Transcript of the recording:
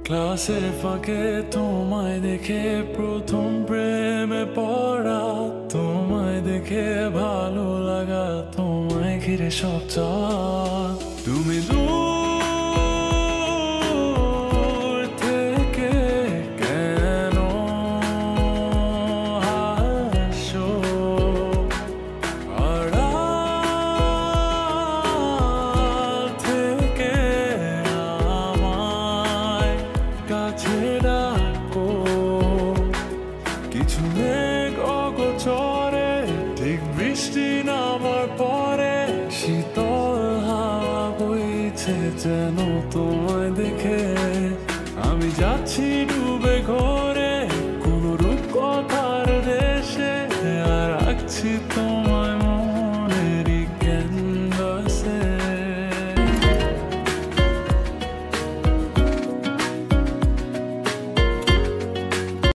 ক্লাসের ফাঁকে তোমায় দেখে প্রথম প্রেমে পড়া, তোমায় দেখে ভালো লাগা, তোমায় ঘিরে সব চাওয়া। তুমি দূর থেকে কেন হাসো, আড়াল থেকে আমায় কাছে ডাকো। কিছু মেঘ অগোচরে ঠিক বৃষ্টি নামার পরে শীতল হাওয়া বইছে যেন তোমায় দেখে। আমি যাচ্ছি